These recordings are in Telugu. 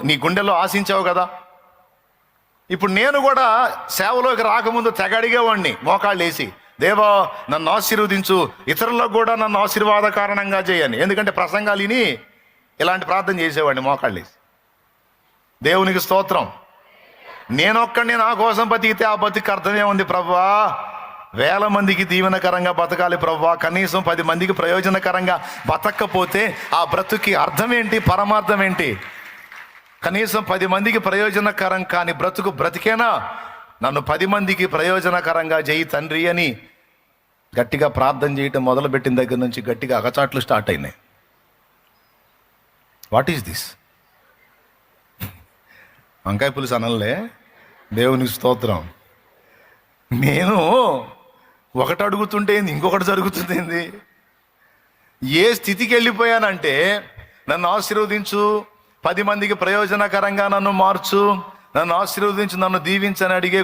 నీ గుండెల్లో ఆశించావు కదా. ఇప్పుడు నేను కూడా సేవలోకి రాకముందు తెగ అడిగేవాడిని, మోకాళ్ళు వేసి, దేవా నన్ను ఆశీర్వదించు, ఇతరులకు కూడా నన్ను ఆశీర్వాద కారణంగా చేయని. ఎందుకంటే ప్రసంగాలు విని ఇలాంటి ప్రార్థన చేసేవాడిని మోకాళ్ళు వేసి. దేవునికి స్తోత్రం. నేనొక్కడిని నా కోసం బతికితే ఆ బతికి అర్థమే ఉంది ప్రభువా. వేల మందికి దీవెనకరంగా బతకాలి ప్రభువా. కనీసం 10 మందికి ప్రయోజనకరంగా బతకపోతే ఆ బ్రతుకి అర్థం ఏంటి, పరమార్థం ఏంటి? కనీసం 10 మందికి ప్రయోజనకరం కాని బ్రతుకు బ్రతికేనా? నన్ను 10 మందికి ప్రయోజనకరంగా చేయి తండ్రి అని గట్టిగా ప్రార్థన చేయటం మొదలుపెట్టిన దగ్గర నుంచి గట్టిగా అగచాట్లు స్టార్ట్ అయినాయి. What is this? వంకాయ పులుసు అనలే, దేవునికి స్తోత్రం. నేను ఒకటి అడుగుతుంటే ఇంకొకటి జరుగుతుంది. ఏ స్థితికి వెళ్ళిపోయానంటే, నన్ను ఆశీర్వదించు, 10 మందికి ప్రయోజనకరంగా నన్ను మార్చు, నన్ను ఆశీర్వదించు, నన్ను దీవించని అడిగే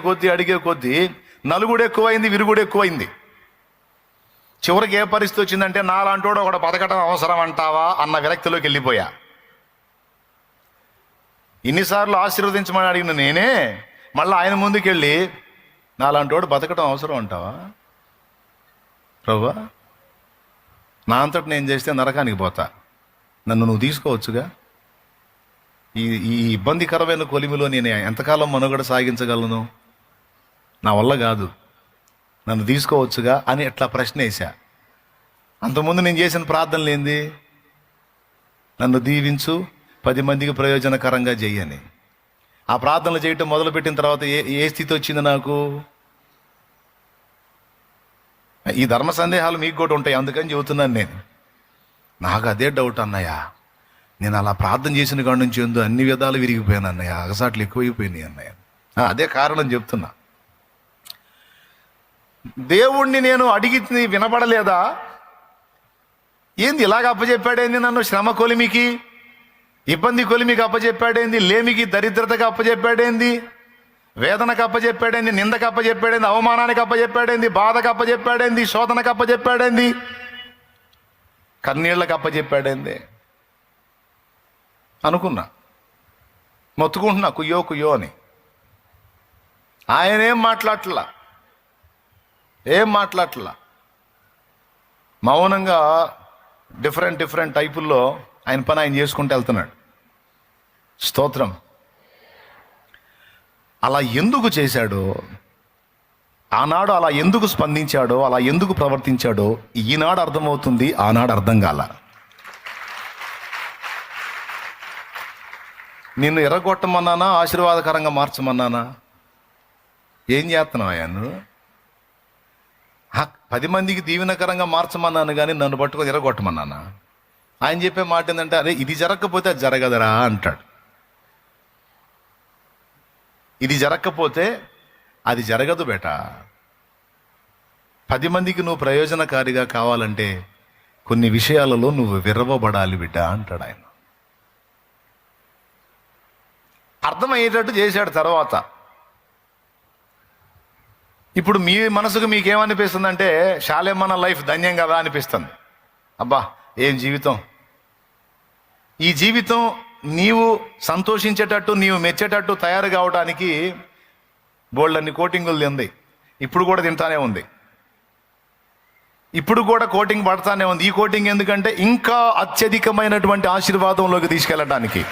కొద్దీ నలుగుడు ఎక్కువైంది, విరుగుడు ఎక్కువైంది. చివరికి ఏ పరిస్థితి వచ్చిందంటే, నాలాంటోడు ఒకడు బతకడం అవసరం అంటావా అన్న విరక్తిలోకి వెళ్ళిపోయా. ఇన్నిసార్లు ఆశీర్వదించమని అడిగిన నేనే మళ్ళీ ఆయన ముందుకెళ్ళి, నాలాంటోడు బతకడం అవసరం అంటావా ప్రభువా? నా అంతటి నేను చేస్తే నరకానికి పోతా, నన్ను నువ్వు తీసుకోవచ్చుగా. ఈ ఇబ్బందికరమైన కొలిమిలో నేను ఎంతకాలం మనుగడ సాగించగలను? నా వల్ల కాదు, నన్ను తీసుకోవచ్చుగా అని ఎట్లా ప్రశ్న వేసా. అంతకుముందు నేను చేసిన ప్రార్థనలు ఏంది? నన్ను దీవించు, 10 మందికి ప్రయోజనకరంగా చెయ్యని. ఆ ప్రార్థనలు చేయటం మొదలుపెట్టిన తర్వాత ఏ స్థితి వచ్చింది నాకు? ఈ ధర్మ సందేహాలు మీకు కూడా ఉంటాయి, అందుకని చెబుతున్నాను నేను. నాకు అదే డౌట్ అన్నయ్య, నేను అలా ప్రార్థన చేసిన కాడి నుంచి ఎందు అన్ని విధాలు విరిగిపోయాను అన్నయ్య, అగసాట్లు ఎక్కువైపోయినాయి అన్నయ్య. అదే కారణం చెప్తున్నా. దేవుణ్ణి నేను అడిగి వినపడలేదా? ఏంది ఇలాగ అప్పచెప్పాడేంది? నన్ను శ్రమ కొలిమికి, ఇబ్బంది కొలిమికి అప్పచెప్పాడేంది? లేమికి, దరిద్రతకు అప్పచెప్పాడేంది? వేదనకు అప్పచెప్పాడేంది? నిందకు అప్పచెప్పాడేంది? అవమానానికి అప్పచెప్పాడేంది? బాధకు అప్పచెప్పాడేంది? శోధనకు అప్పచెప్పాడేంది? కన్నీళ్ళకు అప్పచెప్పాడేంది అనుకున్నా. మొత్తుకుంటున్నా కుయ్యో అని. ఆయన ఏం మాట్లాడట్లా. మౌనంగా డిఫరెంట్ టైపుల్లో ఆయన పని ఆయన చేసుకుంటూ వెళ్తున్నాడు. స్తోత్రం. అలా ఎందుకు చేశాడో, ఆనాడు అలా ఎందుకు స్పందించాడో, అలా ఎందుకు ప్రవర్తించాడో ఈనాడు అర్థమవుతుంది, ఆనాడు అర్థం కాల. నిన్ను ఎర్రగొట్టమన్నానా, ఆశీర్వాదకరంగా మార్చమన్నానా? ఏం చేస్తున్నావు ఆయన? 10 మందికి దీవెనకరంగా మార్చమన్నాను కానీ నన్ను పట్టుకొని ఎర్రగొట్టమన్నానా? ఆయన చెప్పే మాట ఏంటంటే, అరే ఇది జరగకపోతే అది జరగదరా అంటాడు. ఇది జరగకపోతే అది జరగదు బేటా. 10 మందికి నువ్వు ప్రయోజనకారిగా కావాలంటే కొన్ని విషయాలలో నువ్వు విరవబడాలి బిడ్డ అంటాడు ఆయన. అర్థమయ్యేటట్టు చేశాడు. తర్వాత ఇప్పుడు మీ మనసుకు మీకేమనిపిస్తుందంటే, శాలేమన్న లైఫ్ ధన్యం కదా అనిపిస్తుంది. అబ్బా ఏం జీవితం! ఈ జీవితం నీవు సంతోషించేటట్టు, నీవు మెచ్చేటట్టు తయారు కావడానికి బోల్డన్ని కోటింగులు తింది. ఇప్పుడు కూడా తింటానే ఉంది, ఇప్పుడు కూడా కోటింగ్ పడతానే ఉంది. ఈ కోటింగ్ ఎందుకంటే ఇంకా అత్యధికమైనటువంటి ఆశీర్వాదంలోకి తీసుకెళ్ళడానికి.